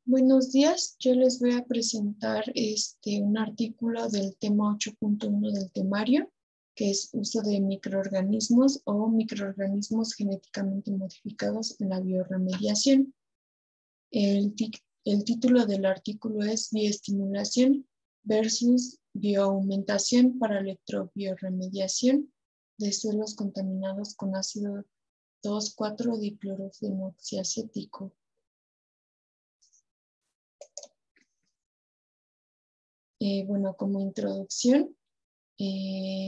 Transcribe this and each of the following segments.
Buenos días, yo les voy a presentar un artículo del tema 8.1 del temario, que es uso de microorganismos o microorganismos genéticamente modificados en la biorremediación. El título del artículo es Bioestimulación versus bioaumentación para electrobiorremediación de suelos contaminados con ácido 2,4-diclorofenoxiacético. Como introducción,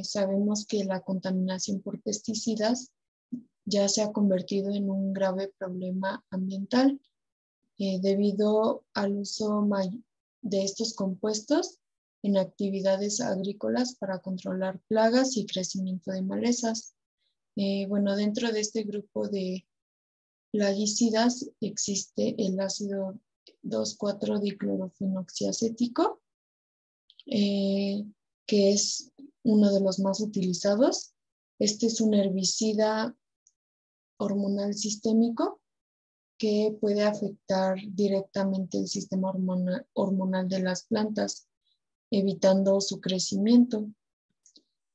sabemos que la contaminación por pesticidas ya se ha convertido en un grave problema ambiental debido al uso de estos compuestos en actividades agrícolas para controlar plagas y crecimiento de malezas. Dentro de este grupo de plaguicidas existe el ácido 2,4-diclorofenoxiacético, que es uno de los más utilizados. Este es un herbicida hormonal sistémico que puede afectar directamente el sistema hormonal de las plantas, evitando su crecimiento.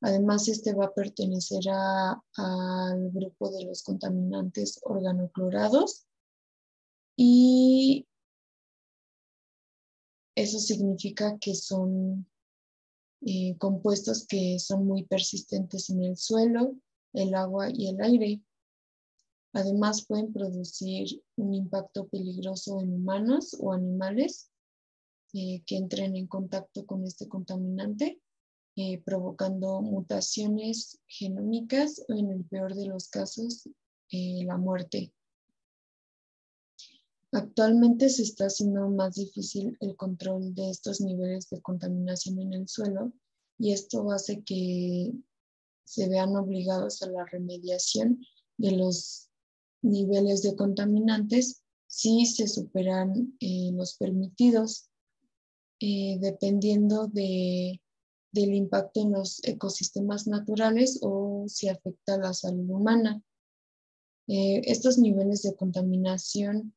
Además, este va a pertenecer al grupo de los contaminantes organoclorados y eso significa que son compuestos que son muy persistentes en el suelo, el agua y el aire. Además, pueden producir un impacto peligroso en humanos o animales que entren en contacto con este contaminante, provocando mutaciones genómicas o, en el peor de los casos, la muerte. Actualmente se está haciendo más difícil el control de estos niveles de contaminación en el suelo y esto hace que se vean obligados a la remediación de los niveles de contaminantes si se superan los permitidos, dependiendo del impacto en los ecosistemas naturales o si afecta a la salud humana. Estos niveles de contaminación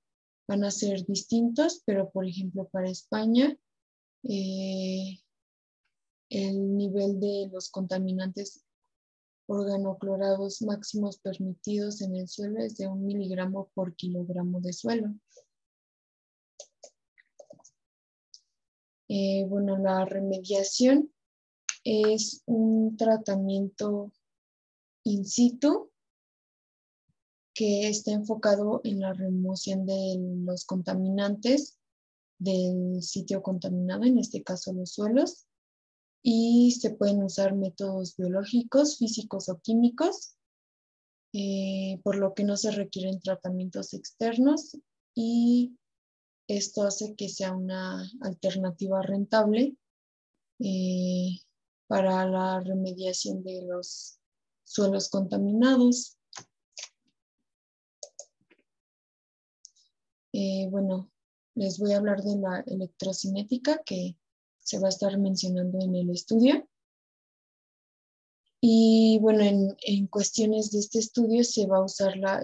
van a ser distintos, pero por ejemplo para España, el nivel de los contaminantes organoclorados máximos permitidos en el suelo es de 1 miligramo por kilogramo de suelo. La remediación es un tratamiento in situ que está enfocado en la remoción de los contaminantes del sitio contaminado, en este caso los suelos, y se pueden usar métodos biológicos, físicos o químicos, por lo que no se requieren tratamientos externos y esto hace que sea una alternativa rentable para la remediación de los suelos contaminados. Les voy a hablar de la electrocinética que se va a estar mencionando en el estudio. Y en cuestiones de este estudio se va a usar la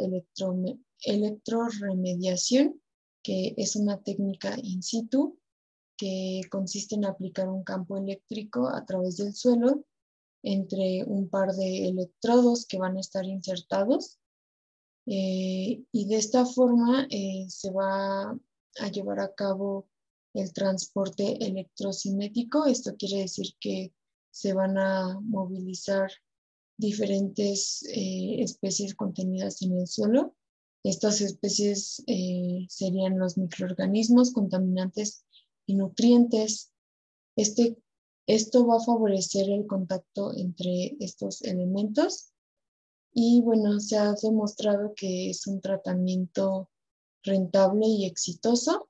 electroremediación, que es una técnica in situ que consiste en aplicar un campo eléctrico a través del suelo entre un par de electrodos que van a estar insertados. Y de esta forma se va a llevar a cabo el transporte electrocinético. Esto quiere decir que se van a movilizar diferentes especies contenidas en el suelo. Estas especies serían los microorganismos, contaminantes y nutrientes. Esto va a favorecer el contacto entre estos elementos y se ha demostrado que es un tratamiento rentable y exitoso,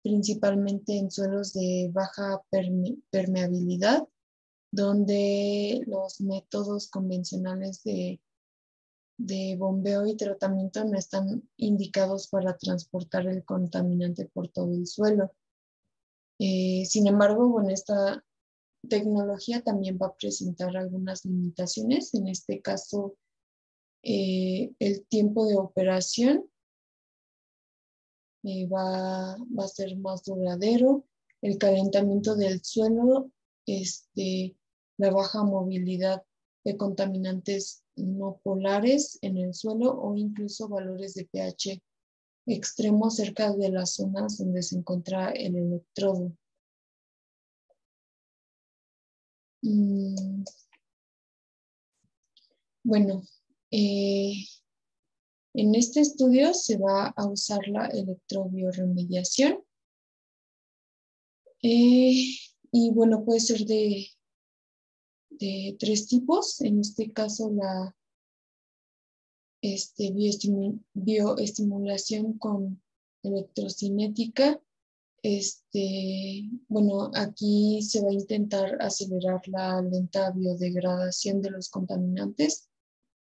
principalmente en suelos de baja permeabilidad, donde los métodos convencionales de bombeo y tratamiento no están indicados para transportar el contaminante por todo el suelo. Sin embargo, esta tecnología también va a presentar algunas limitaciones. En este caso, el tiempo de operación va a ser más duradero. El calentamiento del suelo, la baja movilidad de contaminantes no polares en el suelo o incluso valores de pH extremos cerca de las zonas donde se encuentra el electrodo. Bueno, en este estudio se va a usar la electrobioremediación y bueno, puede ser de 3 tipos. En este caso, la bioestimulación con electrocinética. Bueno, aquí se va a intentar acelerar la lenta biodegradación de los contaminantes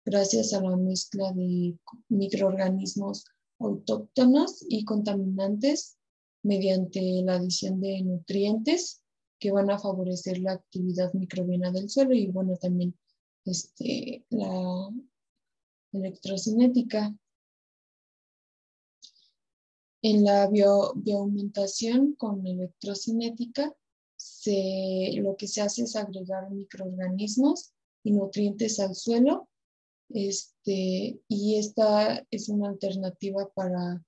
gracias a la mezcla de microorganismos autóctonos y contaminantes mediante la adición de nutrientes que van a favorecer la actividad microbiana del suelo y bueno, también la electrocinética. En la bioaumentación con electrocinética, lo que se hace es agregar microorganismos y nutrientes al suelo, y esta es una alternativa para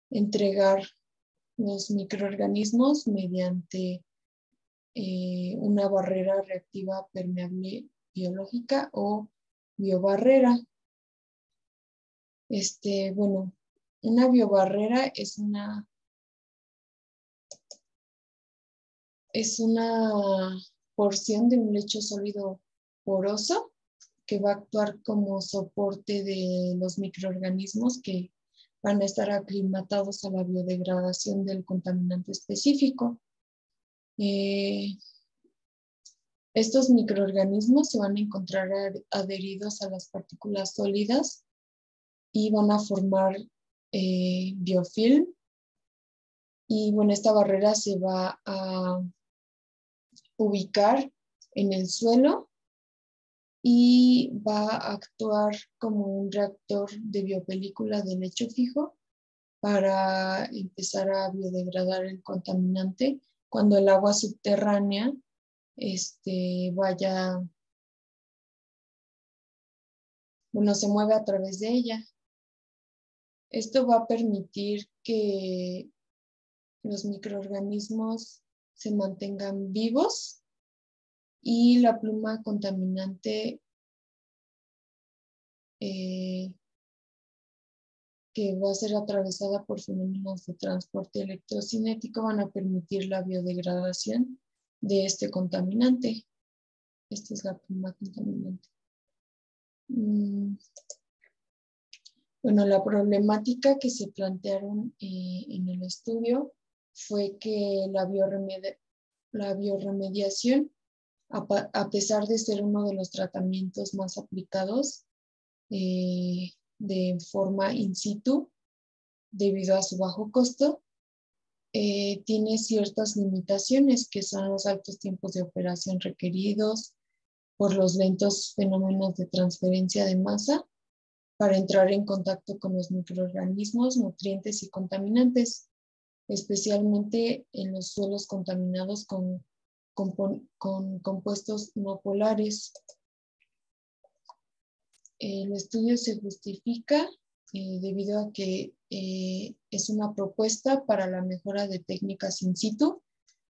entregar los microorganismos mediante una barrera reactiva permeable biológica o biobarrera. Bueno, una biobarrera es una porción de un lecho sólido poroso que va a actuar como soporte de los microorganismos que van a estar aclimatados a la biodegradación del contaminante específico. Estos microorganismos se van a encontrar adheridos a las partículas sólidas y van a formar biofilm. Y bueno, esta barrera se va a ubicar en el suelo y va a actuar como un reactor de biopelícula de lecho fijo para empezar a biodegradar el contaminante cuando el agua subterránea se mueve a través de ella. Esto va a permitir que los microorganismos se mantengan vivos y la pluma contaminante que va a ser atravesada por fenómenos de transporte electrocinético van a permitir la biodegradación de este contaminante. Esta es la pluma contaminante. Bueno, la problemática que se plantearon en el estudio fue que la bioremediación, a pesar de ser uno de los tratamientos más aplicados de forma in situ, debido a su bajo costo, tiene ciertas limitaciones que son los altos tiempos de operación requeridos por los lentos fenómenos de transferencia de masa para entrar en contacto con los microorganismos, nutrientes y contaminantes, especialmente en los suelos contaminados con compuestos no polares. El estudio se justifica debido a que es una propuesta para la mejora de técnicas in situ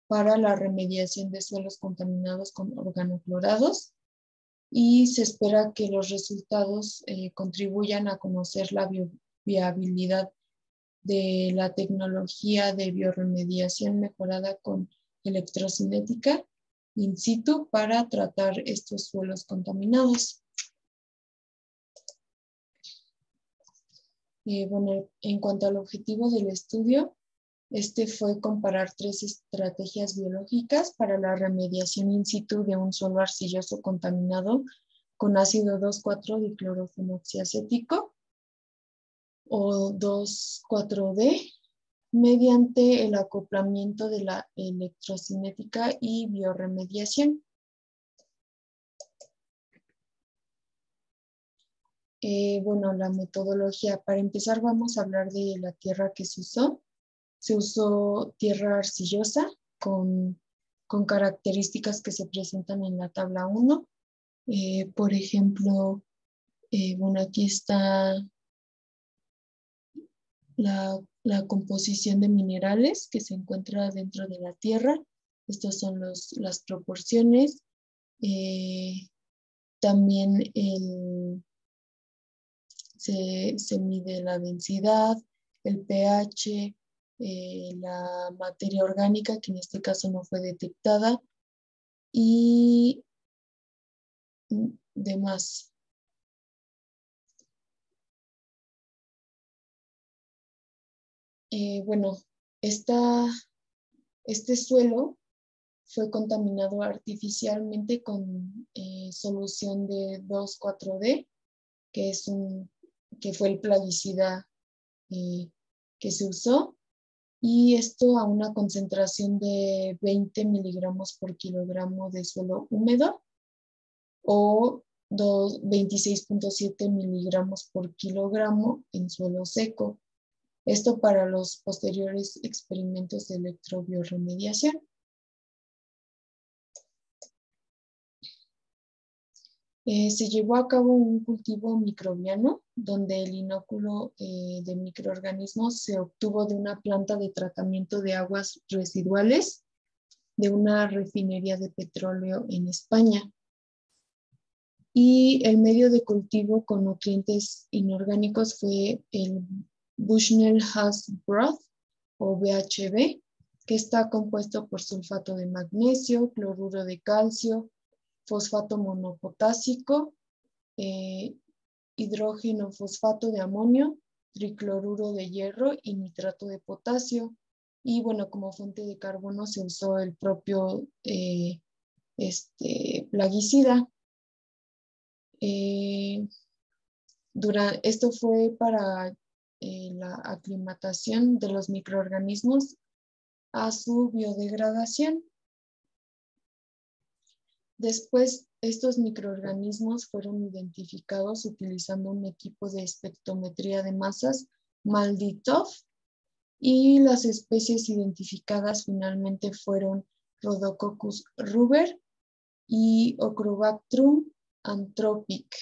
para la remediación de suelos contaminados con organoclorados y se espera que los resultados contribuyan a conocer la viabilidad de la tecnología de bioremediación mejorada con electrocinética in situ para tratar estos suelos contaminados. Bueno, en cuanto al objetivo del estudio, fue comparar 3 estrategias biológicas para la remediación in situ de un suelo arcilloso contaminado con ácido 2,4-diclorofenoxiacético o 2,4-D mediante el acoplamiento de la electrocinética y bioremediación. Bueno, la metodología. Para empezar vamos a hablar de la tierra que se usó. Se usó tierra arcillosa con características que se presentan en la tabla 1. Por ejemplo, bueno, aquí está la composición de minerales que se encuentra dentro de la tierra. Estas son las proporciones. También se mide la densidad, el pH, la materia orgánica, que en este caso no fue detectada, y demás. Bueno, este suelo fue contaminado artificialmente con solución de 2,4-D, que fue el plaguicida que se usó, y esto a una concentración de 20 miligramos por kilogramo de suelo húmedo o 26,7 miligramos por kilogramo en suelo seco. Esto para los posteriores experimentos de electrobioremediación. Se llevó a cabo un cultivo microbiano donde el inóculo de microorganismos se obtuvo de una planta de tratamiento de aguas residuales de una refinería de petróleo en España. Y el medio de cultivo con nutrientes inorgánicos fue el Bushnell Husk Broth o BHB, que está compuesto por sulfato de magnesio, cloruro de calcio, fosfato monopotásico, hidrógeno fosfato de amonio, tricloruro de hierro y nitrato de potasio. Y bueno, como fuente de carbono se usó el propio plaguicida. Esto fue para la aclimatación de los microorganismos a su biodegradación. Después, estos microorganismos fueron identificados utilizando un equipo de espectrometría de masas MALDI-TOF, y las especies identificadas finalmente fueron Rhodococcus ruber y Ochrobactrum anthropic.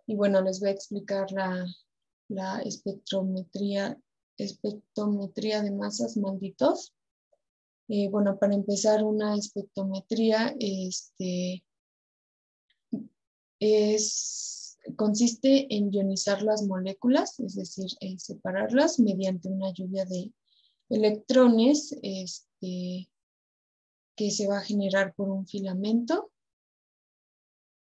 Y bueno, les voy a explicar la espectrometría de masas MALDI-TOF. Bueno, para empezar, una espectrometría consiste en ionizar las moléculas, es decir, separarlas mediante una lluvia de electrones que se va a generar por un filamento.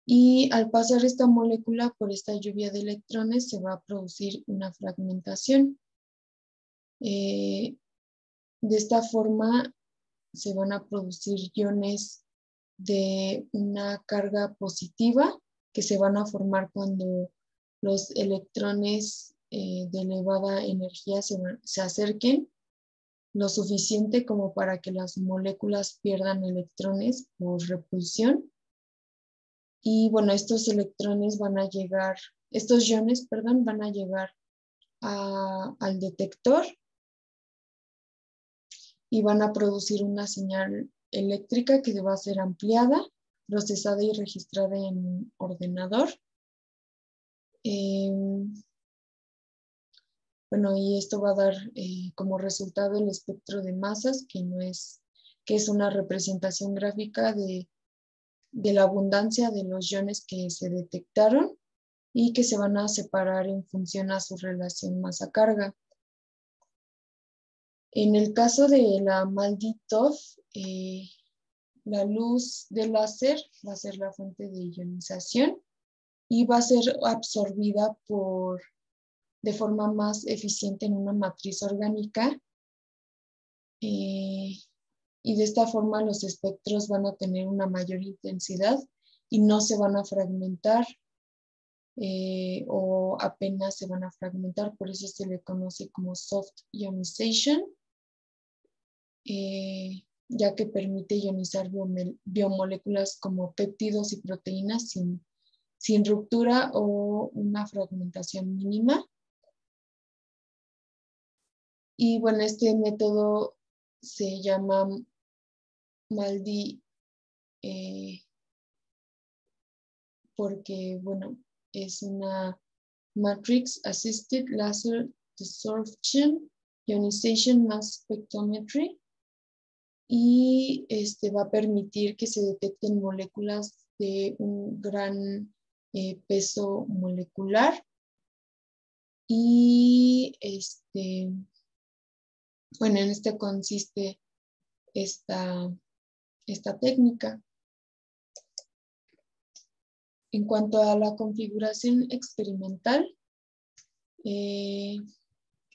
Y al pasar esta molécula por esta lluvia de electrones se va a producir una fragmentación. De esta forma se van a producir iones de una carga positiva que se van a formar cuando los electrones de elevada energía se acerquen lo suficiente como para que las moléculas pierdan electrones por repulsión. Y bueno, estos iones van a llegar al detector y van a producir una señal eléctrica que va a ser ampliada, procesada y registrada en un ordenador. Bueno, y esto va a dar como resultado el espectro de masas, que es una representación gráfica de la abundancia de los iones que se detectaron y que se van a separar en función a su relación masa-carga. En el caso de la MALDI-TOF, la luz del láser va a ser la fuente de ionización y va a ser absorbida de forma más eficiente en una matriz orgánica, y de esta forma los espectros van a tener una mayor intensidad y no se van a fragmentar o apenas se van a fragmentar, por eso se le conoce como soft ionization, ya que permite ionizar biomoléculas como péptidos y proteínas sin ruptura o una fragmentación mínima. Y bueno, este método se llama MALDI porque, bueno, es una Matrix Assisted Laser Desorption Ionization Mass Spectrometry, y va a permitir que se detecten moléculas de un gran peso molecular. Y bueno, en esto consiste esta técnica. En cuanto a la configuración experimental,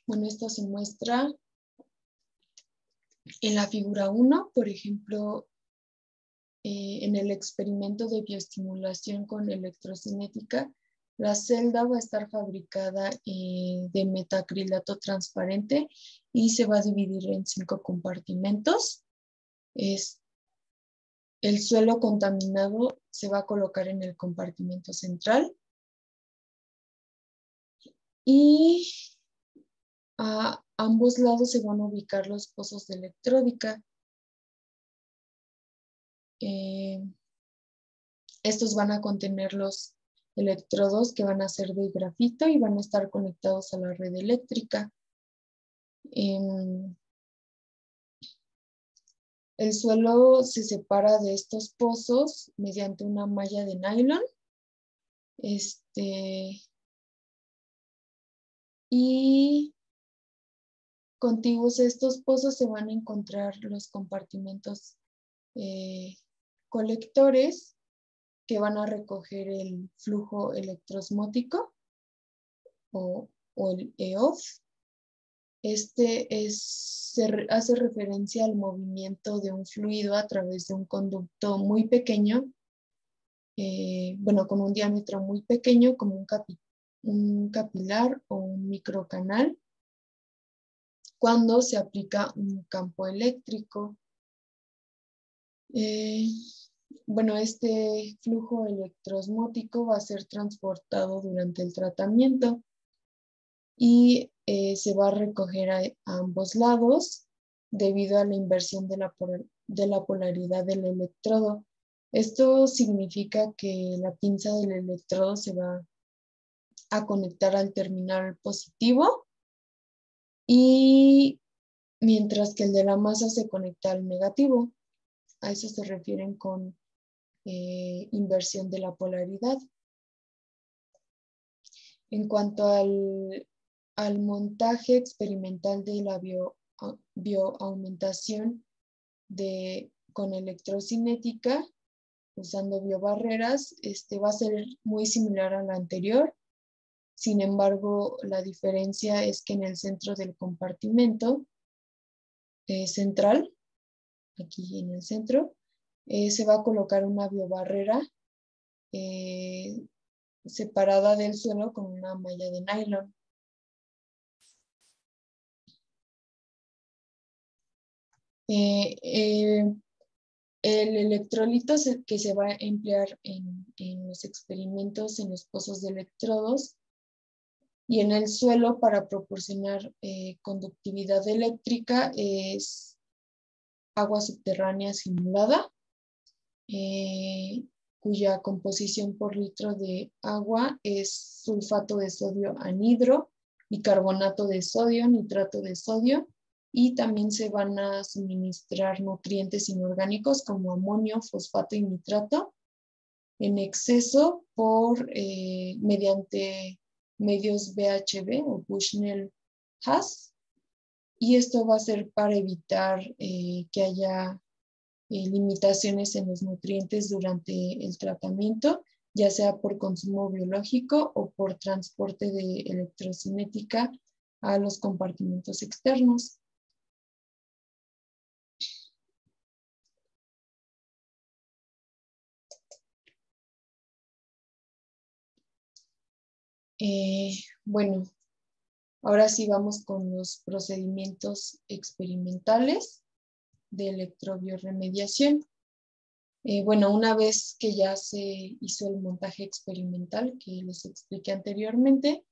bueno, esto se muestra en la figura 1, por ejemplo, en el experimento de bioestimulación con electrocinética, la celda va a estar fabricada de metacrilato transparente y se va a dividir en 5 compartimentos. El suelo contaminado se va a colocar en el compartimento central y a ambos lados se van a ubicar los pozos de electródica. Estos van a contener los electrodos que van a ser de grafito y van a estar conectados a la red eléctrica. El suelo se separa de estos pozos mediante una malla de nylon. Y contiguos a estos pozos se van a encontrar los compartimentos colectores que van a recoger el flujo electroosmótico o el EOF. Hace referencia al movimiento de un fluido a través de un conducto muy pequeño, bueno, con un diámetro muy pequeño, como un capilar o un microcanal, cuando se aplica un campo eléctrico. Bueno, este flujo electroosmótico va a ser transportado durante el tratamiento y se va a recoger a ambos lados debido a la inversión de la polaridad del electrodo. Esto significa que la pinza del electrodo se va a conectar al terminal positivo, y mientras que el de la masa se conecta al negativo. A eso se refieren con inversión de la polaridad. En cuanto al montaje experimental de la bioaumentación con electrocinética, usando biobarreras, va a ser muy similar a la anterior. Sin embargo, la diferencia es que en el centro del compartimento central, aquí en el centro, se va a colocar una biobarrera separada del suelo con una malla de nylon. El electrolito que se va a emplear en los experimentos en los pozos de electrodos y en el suelo para proporcionar conductividad eléctrica es agua subterránea simulada, cuya composición por litro de agua es sulfato de sodio anhidro, bicarbonato de sodio, nitrato de sodio, y también se van a suministrar nutrientes inorgánicos como amonio, fosfato y nitrato en exceso mediante medios BHB o Bushnell-Haas, y esto va a ser para evitar que haya limitaciones en los nutrientes durante el tratamiento, ya sea por consumo biológico o por transporte de electrocinética a los compartimentos externos. Bueno, ahora sí vamos con los procedimientos experimentales de electrobioremediación. Bueno, una vez que ya se hizo el montaje experimental que les expliqué anteriormente,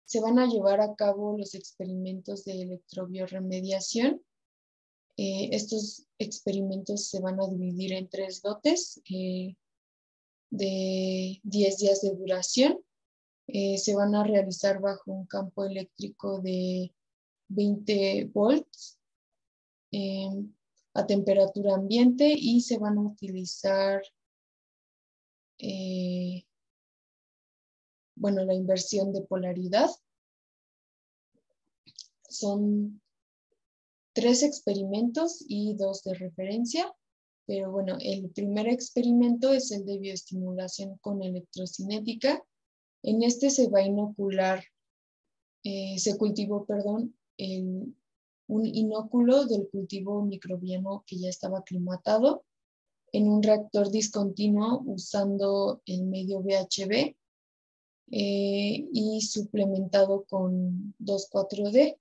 se van a llevar a cabo los experimentos de electrobioremediación. Estos experimentos se van a dividir en 3 lotes de 10 días de duración. Se van a realizar bajo un campo eléctrico de 20 volts a temperatura ambiente y se van a utilizar la inversión de polaridad. Son 3 experimentos y 2 de referencia, pero bueno, el primer experimento es el de bioestimulación con electrocinética. En este se va a inocular, se cultivó, un inóculo del cultivo microbiano que ya estaba aclimatado en un reactor discontinuo usando el medio BHB y suplementado con 2,4-D.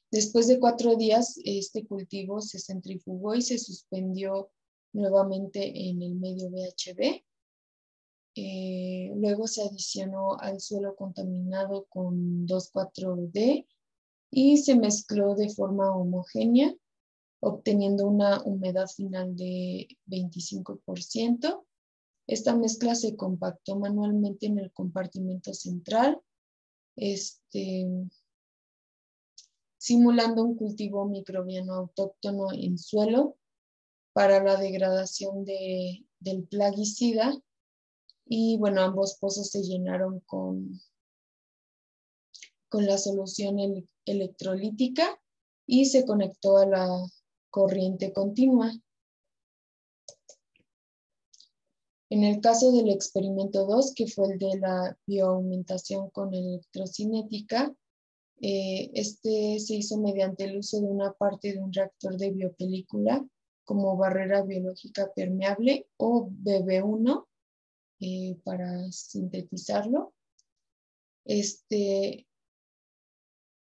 Después de 4 días, este cultivo se centrifugó y se suspendió nuevamente en el medio BHB. Luego se adicionó al suelo contaminado con 2,4-D y se mezcló de forma homogénea, obteniendo una humedad final de 25%. Esta mezcla se compactó manualmente en el compartimento central, simulando un cultivo microbiano autóctono en suelo para la degradación del plaguicida. Y bueno, ambos pozos se llenaron con la solución electrolítica y se conectó a la corriente continua. En el caso del experimento 2, que fue el de la bioaumentación con electrocinética, este se hizo mediante el uso de una parte de un reactor de biopelícula como barrera biológica permeable o BB1 para sintetizarlo.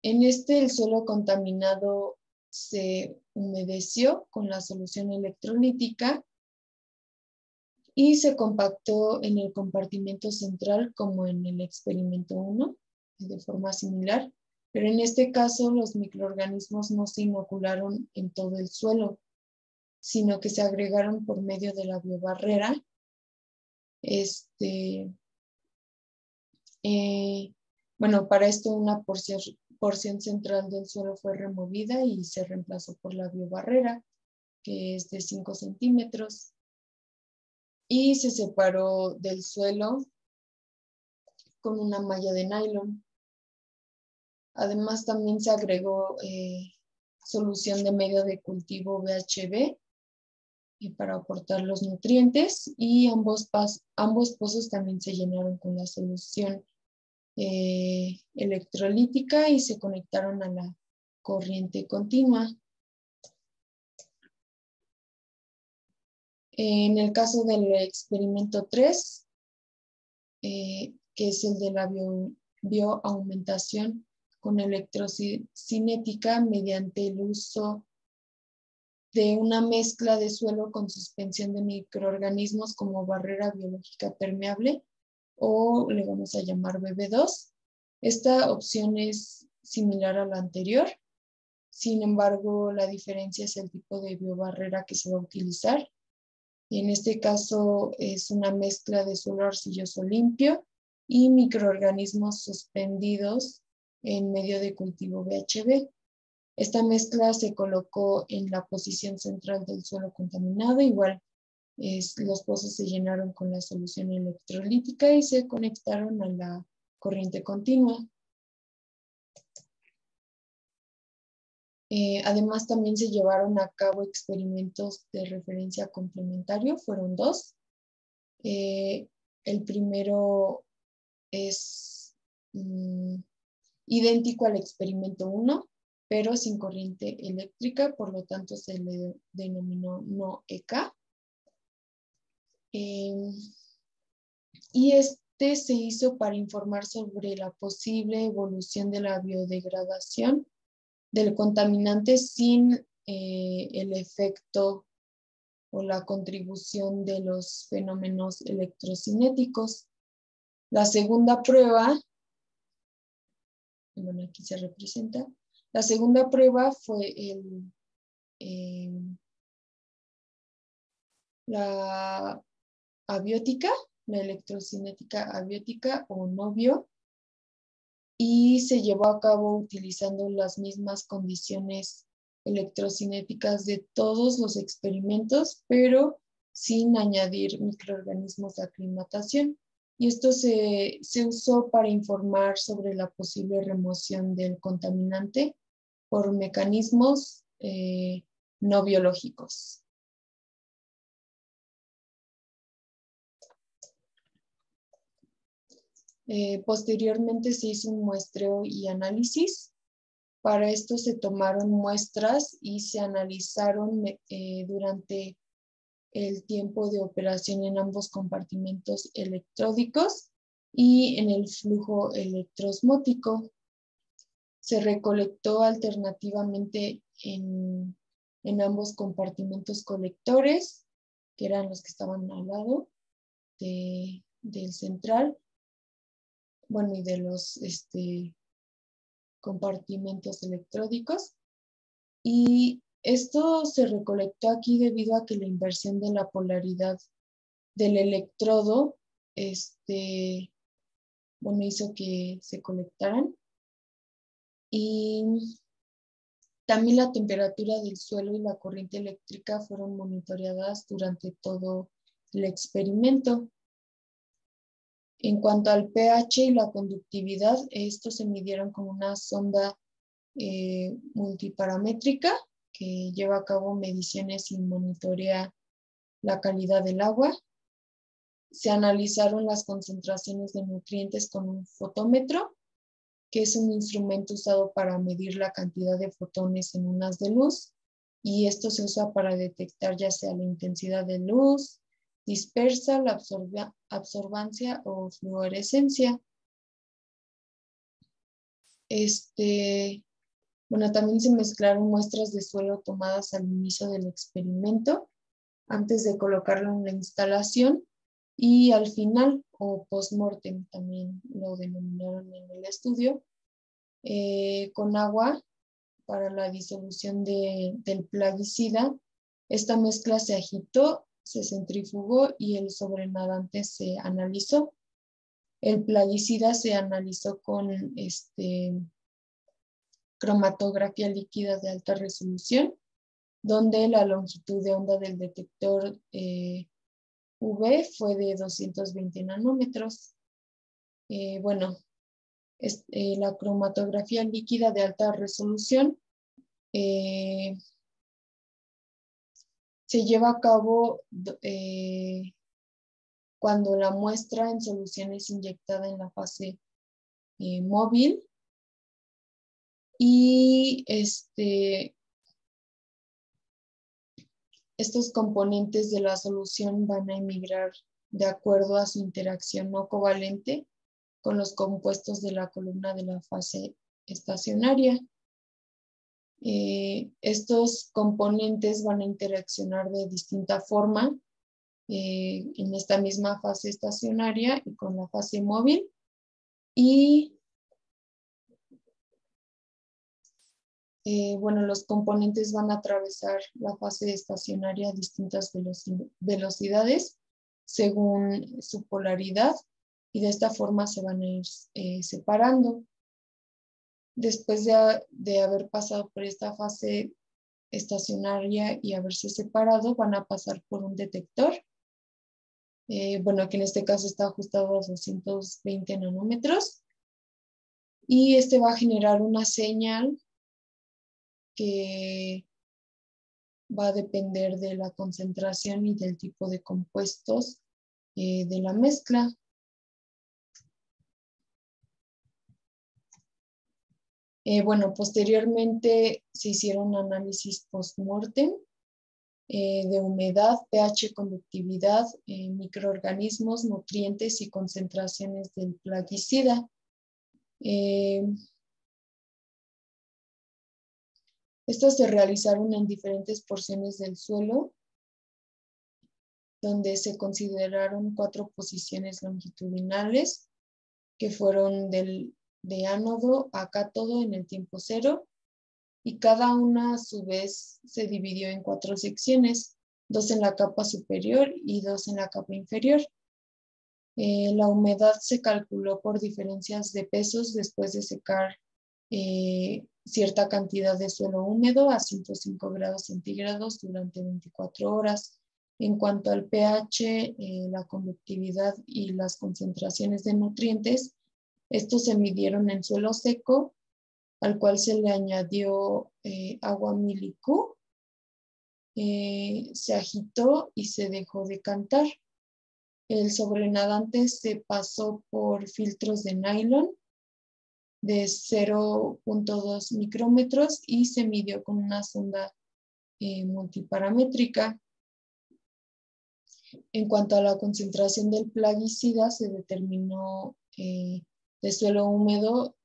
En el suelo contaminado se humedeció con la solución electrolítica y se compactó en el compartimento central como en el experimento 1, de forma similar, pero en este caso los microorganismos no se inocularon en todo el suelo, sino que se agregaron por medio de la biobarrera. Para esto una porción central del suelo fue removida y se reemplazó por la biobarrera, que es de 5 centímetros. Y se separó del suelo con una malla de nylon. Además, también se agregó solución de medio de cultivo BHB para aportar los nutrientes y ambos pozos también se llenaron con la solución electrolítica y se conectaron a la corriente continua. En el caso del experimento 3, que es el de la bioaumentación con electrocinética mediante el uso de una mezcla de suelo con suspensión de microorganismos como barrera biológica permeable, o le vamos a llamar BB2. Esta opción es similar a la anterior. Sin embargo, la diferencia es el tipo de biobarrera que se va a utilizar. Y en este caso es una mezcla de suelo arcilloso limpio y microorganismos suspendidos en medio de cultivo BHB. Esta mezcla se colocó en la posición central del suelo contaminado. Igual los pozos se llenaron con la solución electrolítica y se conectaron a la corriente continua. Además, también se llevaron a cabo experimentos de referencia complementario, fueron 2. El primero es idéntico al experimento 1, pero sin corriente eléctrica, por lo tanto se le denominó no EK. Y este se hizo para informar sobre la posible evolución de la biodegradación del contaminante sin el efecto o la contribución de los fenómenos electrocinéticos. La segunda prueba, bueno, aquí se representa, la segunda prueba fue la abiótica, la electrocinética abiótica o novio, y se llevó a cabo utilizando las mismas condiciones electrocinéticas de todos los experimentos, pero sin añadir microorganismos de aclimatación. Y esto se usó para informar sobre la posible remoción del contaminante por mecanismos no biológicos. Posteriormente se hizo un muestreo y análisis. Para esto se tomaron muestras y se analizaron durante el tiempo de operación en ambos compartimentos electródicos y en el flujo electroosmótico. Se recolectó alternativamente en ambos compartimentos colectores, que eran los que estaban al lado del central, bueno, y de los compartimentos electródicos. Y esto se recolectó aquí debido a que la inversión de la polaridad del electrodo bueno, hizo que se colectaran. Y también la temperatura del suelo y la corriente eléctrica fueron monitoreadas durante todo el experimento. En cuanto al pH y la conductividad, estos se midieron con una sonda multiparamétrica que lleva a cabo mediciones y monitorea la calidad del agua. Se analizaron las concentraciones de nutrientes con un fotómetro, que es un instrumento usado para medir la cantidad de fotones en un haz de luz, y esto se usa para detectar ya sea la intensidad de luz dispersa, la absorbancia o fluorescencia. Bueno, también se mezclaron muestras de suelo tomadas al inicio del experimento, antes de colocarlo en la instalación, y al final, o post-mortem, también lo denominaron en el estudio, con agua para la disolución del plaguicida. Esta mezcla se agitó, se centrifugó y el sobrenadante se analizó. El plaguicida se analizó con cromatografía líquida de alta resolución, donde la longitud de onda del detector UV fue de 220 nanómetros. Bueno, la cromatografía líquida de alta resolución se lleva a cabo cuando la muestra en solución es inyectada en la fase móvil, y estos componentes de la solución van a emigrar de acuerdo a su interacción no covalente con los compuestos de la columna de la fase estacionaria. Estos componentes van a interaccionar de distinta forma en esta misma fase estacionaria y con la fase móvil, y bueno, los componentes van a atravesar la fase estacionaria a distintas velocidades según su polaridad, y de esta forma se van a ir separando. Después de haber pasado por esta fase estacionaria y haberse separado, van a pasar por un detector, bueno, que en este caso está ajustado a 220 nanómetros, y este va a generar una señal que va a depender de la concentración y del tipo de compuestos de la mezcla. Bueno, posteriormente se hicieron análisis post-mortem de humedad, pH, conductividad, microorganismos, nutrientes y concentraciones del plaguicida. Estos se realizaron en diferentes porciones del suelo donde se consideraron 4 posiciones longitudinales que fueron de ánodo a cátodo en el tiempo cero, y cada una a su vez se dividió en 4 secciones, 2 en la capa superior y 2 en la capa inferior. La humedad se calculó por diferencias de pesos después de secar cierta cantidad de suelo húmedo a 105 grados centígrados durante 24 horas. En cuanto al pH, la conductividad y las concentraciones de nutrientes, estos se midieron en suelo seco, al cual se le añadió agua milicú, se agitó y se dejó decantar. El sobrenadante se pasó por filtros de nylon de 0.2 micrómetros y se midió con una sonda multiparamétrica. En cuanto a la concentración del plaguicida, se determinó de suelo húmedo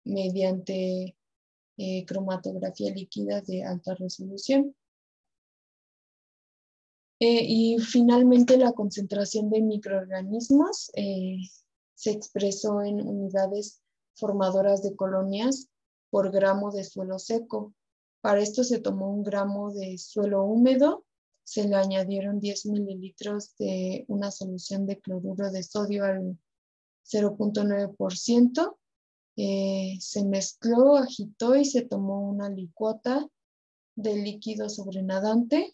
mediante cromatografía líquida de alta resolución. Y finalmente la concentración de microorganismos se expresó en unidades formadoras de colonias por gramo de suelo seco. Para esto se tomó 1 gramo de suelo húmedo, se le añadieron 10 mililitros de una solución de cloruro de sodio al 0.9%, se mezcló, agitó y se tomó una licuota de líquido sobrenadante.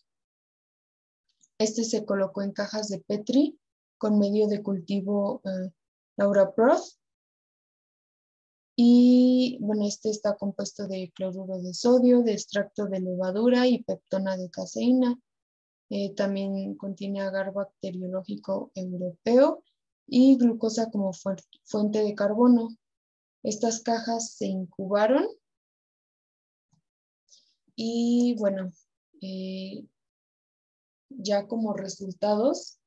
Este se colocó en cajas de Petri con medio de cultivo Laura Proth. Y bueno, este está compuesto de cloruro de sodio, de extracto de levadura y peptona de caseína. También contiene agar bacteriológico europeo y glucosa como fuente de carbono. Estas cajas se incubaron y bueno, ya como resultados,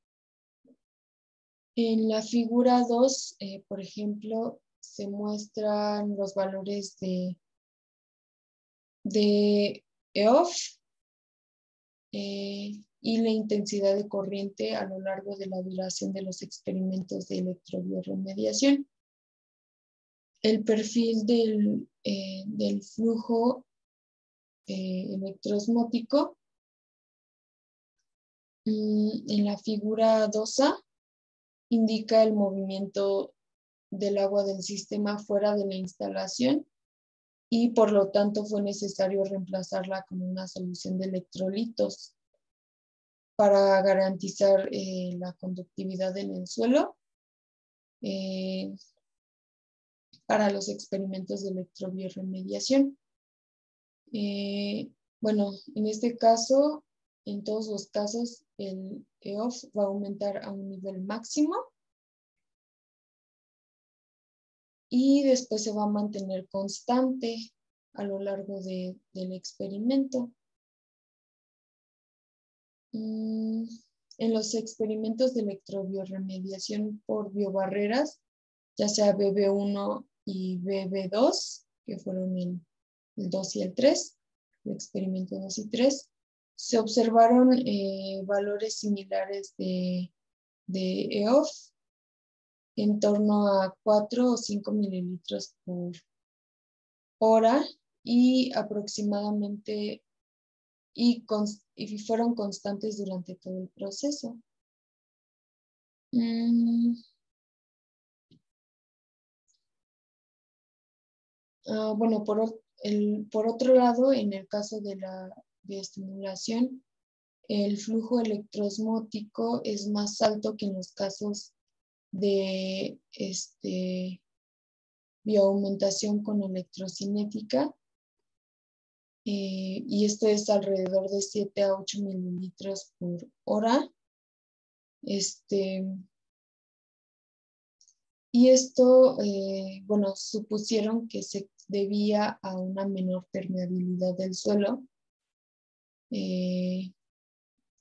en la figura 2, por ejemplo, se muestran los valores de EOF y la intensidad de corriente a lo largo de la duración de los experimentos de electrobiorremediación. El perfil del flujo electroosmótico en la figura 2A indica el movimiento del agua del sistema fuera de la instalación y por lo tanto fue necesario reemplazarla con una solución de electrolitos para garantizar la conductividad en el suelo para los experimentos de electrobiorremediación. Bueno, en este caso, en todos los casos, el EOF va a aumentar a un nivel máximo y después se va a mantener constante a lo largo del experimento. En los experimentos de electrobiorremediación por biobarreras, ya sea BB1 y BB2, que fueron el 2 y el 3, el experimento 2 y 3, se observaron valores similares de EOF en torno a 4 o 5 mililitros por hora y aproximadamente y fueron constantes durante todo el proceso. Bueno, por otro lado, en el caso de la bioestimulación, el flujo electroosmótico es más alto que en los casos de bioaumentación con electrocinética, y esto es alrededor de 7 a 8 mililitros por hora. Y esto, bueno, supusieron que se debía a una menor permeabilidad del suelo. En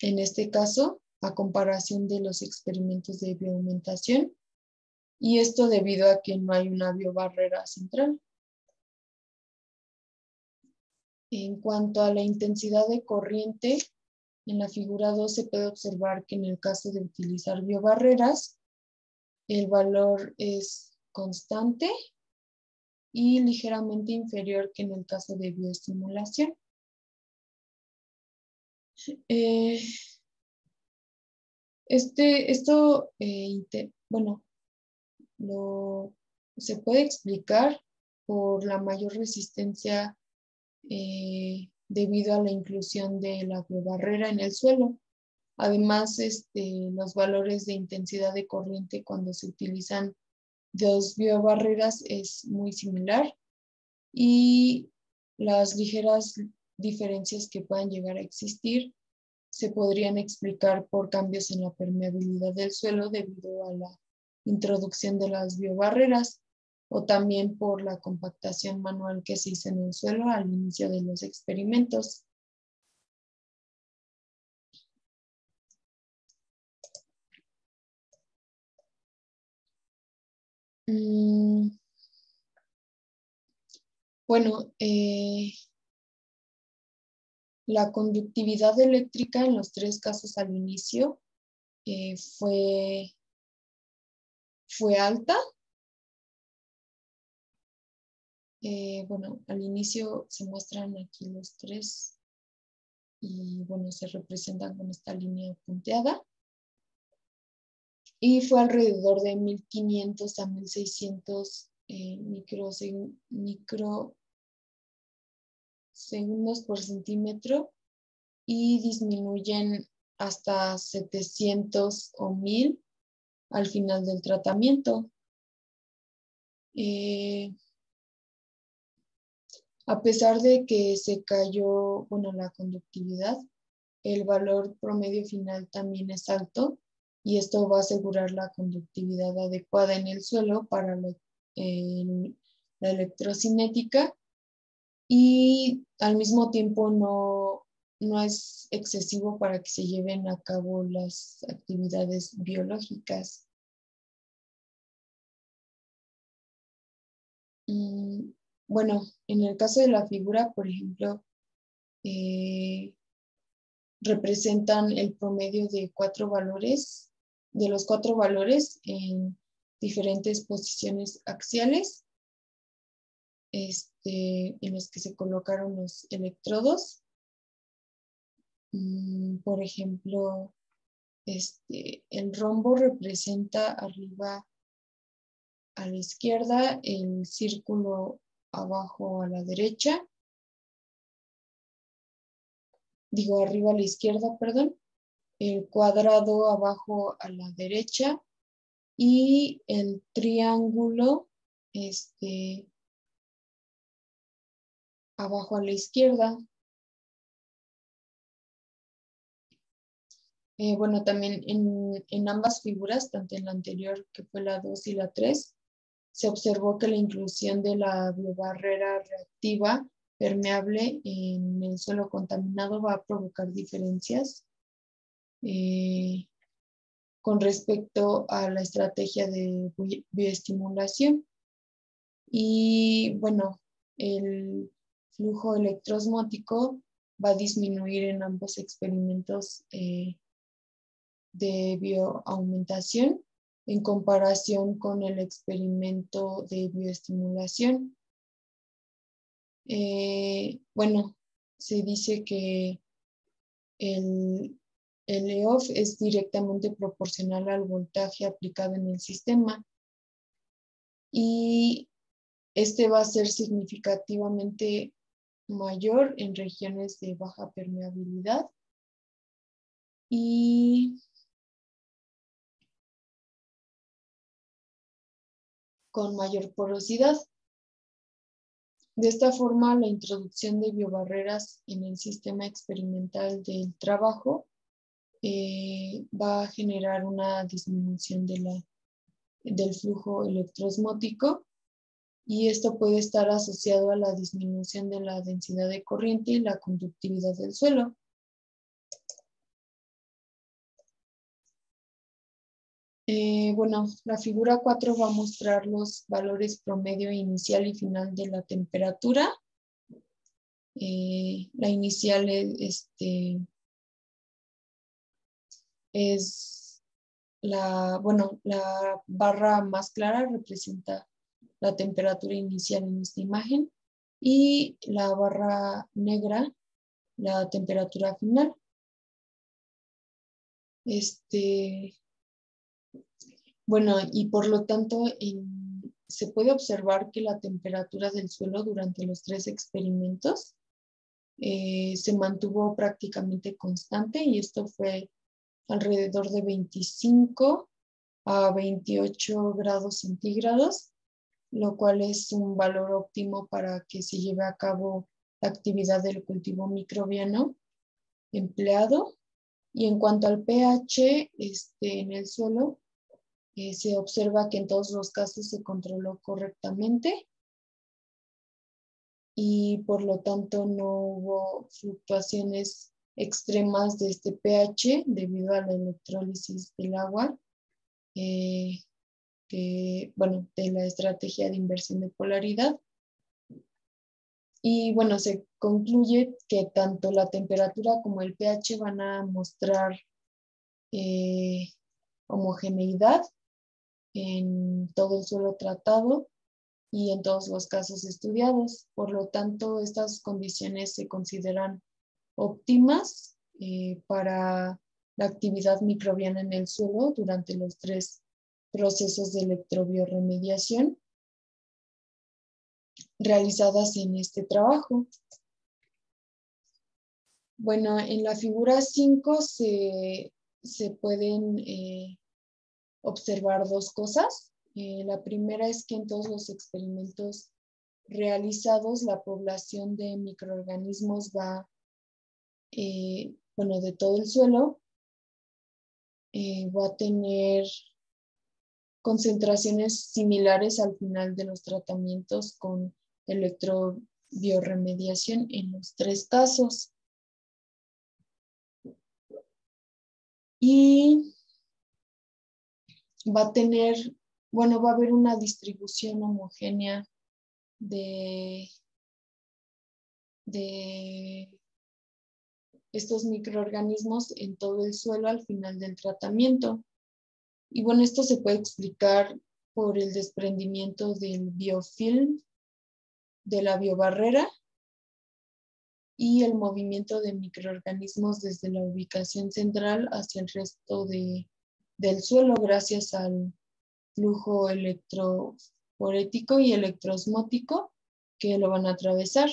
este caso, a comparación de los experimentos de bioaumentación, y esto debido a que no hay una biobarrera central. En cuanto a la intensidad de corriente, En la figura 2 se puede observar que en el caso de utilizar biobarreras, el valor es constante y ligeramente inferior que en el caso de bioestimulación. Bueno, se puede explicar por la mayor resistencia debido a la inclusión de la biobarrera en el suelo. Además, los valores de intensidad de corriente cuando se utilizan dos biobarreras es muy similar y las ligeras diferencias que puedan llegar a existir se podrían explicar por cambios en la permeabilidad del suelo debido a la introducción de las biobarreras o también por la compactación manual que se hizo en el suelo al inicio de los experimentos. Bueno, la conductividad eléctrica en los tres casos al inicio fue alta. Bueno, al inicio se muestran aquí los tres y bueno, se representan con esta línea punteada. Y fue alrededor de 1500 a 1600 microsegundos por centímetro y disminuyen hasta 700 o 1000 al final del tratamiento. A pesar de que se cayó, bueno, la conductividad, el valor promedio final también es alto y esto va a asegurar la conductividad adecuada en el suelo para la electrocinética y al mismo tiempo no es excesivo para que se lleven a cabo las actividades biológicas. Bueno, en el caso de la figura, por ejemplo, representan el promedio de los cuatro valores en diferentes posiciones axiales, en los que se colocaron los electrodos. Por ejemplo, el rombo representa arriba a la izquierda, el círculo abajo a la derecha, digo arriba a la izquierda, perdón, el cuadrado abajo a la derecha y el triángulo abajo a la izquierda. Bueno, también en ambas figuras, tanto en la anterior que fue la 2 y la 3, se observó que la inclusión de la biobarrera reactiva permeable en el suelo contaminado va a provocar diferencias con respecto a la estrategia de bioestimulación. Y bueno, el flujo electroosmótico va a disminuir en ambos experimentos de bioaumentación en comparación con el experimento de bioestimulación. Bueno, se dice que el EOF es directamente proporcional al voltaje aplicado en el sistema y este va a ser significativamente mayor en regiones de baja permeabilidad y con mayor porosidad. De esta forma, la introducción de biobarreras en el sistema experimental del trabajo va a generar una disminución del flujo electroosmótico y esto puede estar asociado a la disminución de la densidad de corriente y la conductividad del suelo. Bueno, la figura 4 va a mostrar los valores promedio inicial y final de la temperatura. La inicial es bueno, la barra más clara representa la temperatura inicial en esta imagen y la barra negra la temperatura final. Bueno, y por lo tanto se puede observar que la temperatura del suelo durante los 3 experimentos se mantuvo prácticamente constante y esto fue alrededor de 25 a 28 grados centígrados, lo cual es un valor óptimo para que se lleve a cabo la actividad del cultivo microbiano empleado. Y en cuanto al pH en el suelo, se observa que en todos los casos se controló correctamente y por lo tanto no hubo fluctuaciones extremas de este pH debido a la electrólisis del agua, de la estrategia de inversión de polaridad. Y bueno, se concluye que tanto la temperatura como el pH van a mostrar homogeneidad en todo el suelo tratado y en todos los casos estudiados. Por lo tanto, estas condiciones se consideran óptimas para la actividad microbiana en el suelo durante los 3 procesos de electrobiorremediación realizadas en este trabajo. Bueno, en la figura 5 se pueden observar 2 cosas. La primera es que en todos los experimentos realizados, la población de microorganismos va, de todo el suelo, va a tener concentraciones similares al final de los tratamientos con electrobiorremediación en los 3 casos. Y va a haber una distribución homogénea de estos microorganismos en todo el suelo al final del tratamiento. Y bueno, esto se puede explicar por el desprendimiento del biofilm de la biobarrera y el movimiento de microorganismos desde la ubicación central hacia el resto del suelo gracias al flujo electroforético y electroosmótico que lo van a atravesar.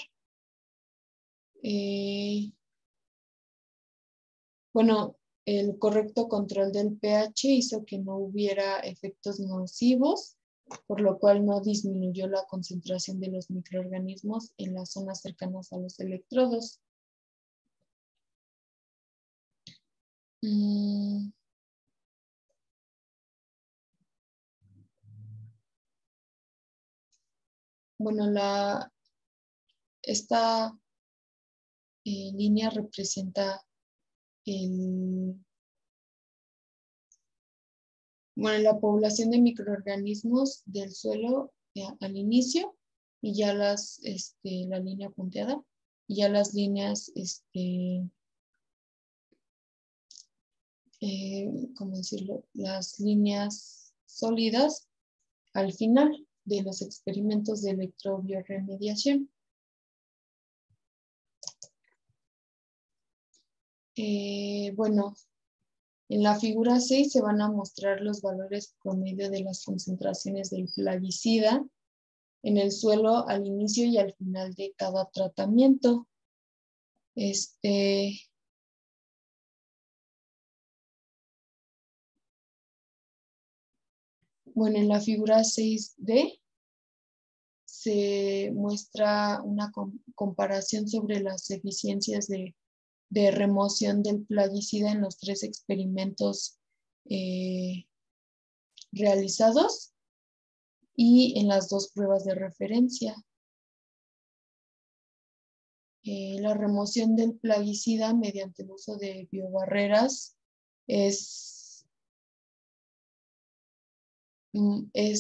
El correcto control del pH hizo que no hubiera efectos nocivos, por lo cual no disminuyó la concentración de los microorganismos en las zonas cercanas a los electrodos. Bueno, esta línea representa la población de microorganismos del suelo al inicio y ya la línea punteada y ya las líneas, ¿cómo decirlo? Las líneas sólidas al final de los experimentos de electrobiorremediación. En la figura 6 se van a mostrar los valores promedio de las concentraciones del plaguicida en el suelo al inicio y al final de cada tratamiento. En la figura 6D se muestra una comparación sobre las eficiencias de remoción del plaguicida en los 3 experimentos realizados y en las 2 pruebas de referencia. La remoción del plaguicida mediante el uso de biobarreras es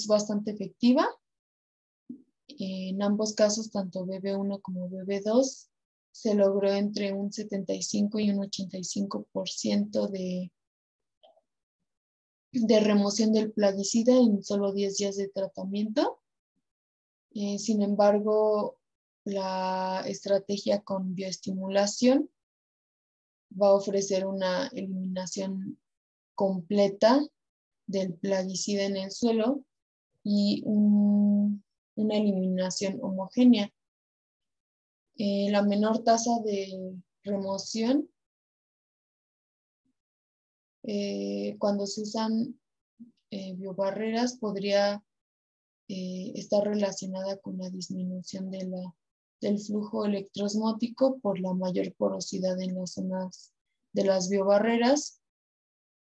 bastante efectiva. En ambos casos, tanto BB1 como BB2, se logró entre un 75 y un 85% de de remoción del plaguicida en solo 10 días de tratamiento. Sin embargo, la estrategia con bioestimulación va a ofrecer una eliminación completa del plaguicida en el suelo y una eliminación homogénea. La menor tasa de remoción cuando se usan biobarreras podría estar relacionada con la disminución del flujo electroosmótico por la mayor porosidad en las zonas de las biobarreras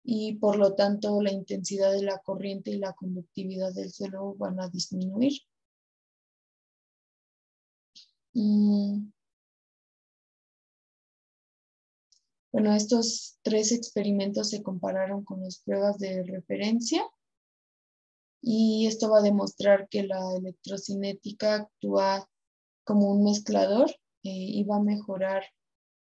y por lo tanto la intensidad de la corriente y la conductividad del suelo van a disminuir. Bueno, estos 3 experimentos se compararon con las pruebas de referencia y esto va a demostrar que la electrocinética actúa como un mezclador y va a mejorar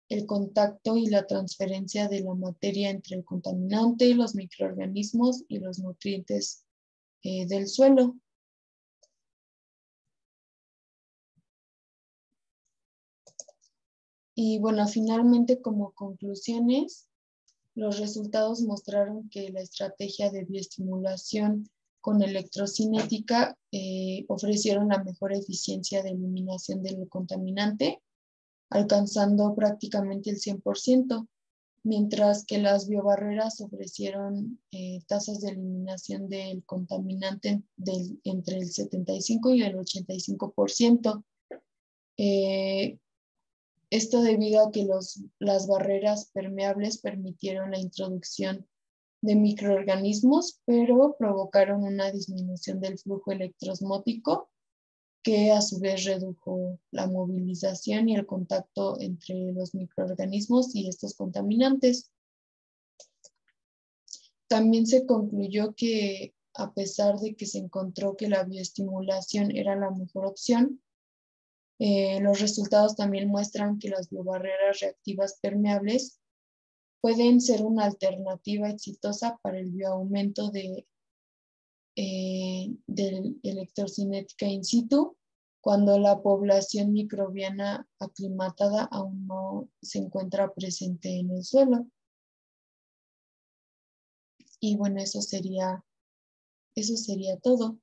el contacto y la transferencia de la materia entre el contaminante, los microorganismos y los nutrientes del suelo. Y bueno, finalmente como conclusiones, los resultados mostraron que la estrategia de bioestimulación con electrocinética ofrecieron la mejor eficiencia de eliminación del contaminante, alcanzando prácticamente el 100%, mientras que las biobarreras ofrecieron tasas de eliminación del contaminante entre el 75 y el 85%. Esto debido a que las barreras permeables permitieron la introducción de microorganismos, pero provocaron una disminución del flujo electroosmótico que a su vez redujo la movilización y el contacto entre los microorganismos y estos contaminantes. También se concluyó que a pesar de que se encontró que la bioestimulación era la mejor opción, los resultados también muestran que las biobarreras reactivas permeables pueden ser una alternativa exitosa para el bioaumento de electrocinética in situ cuando la población microbiana aclimatada aún no se encuentra presente en el suelo. Y bueno, eso sería todo.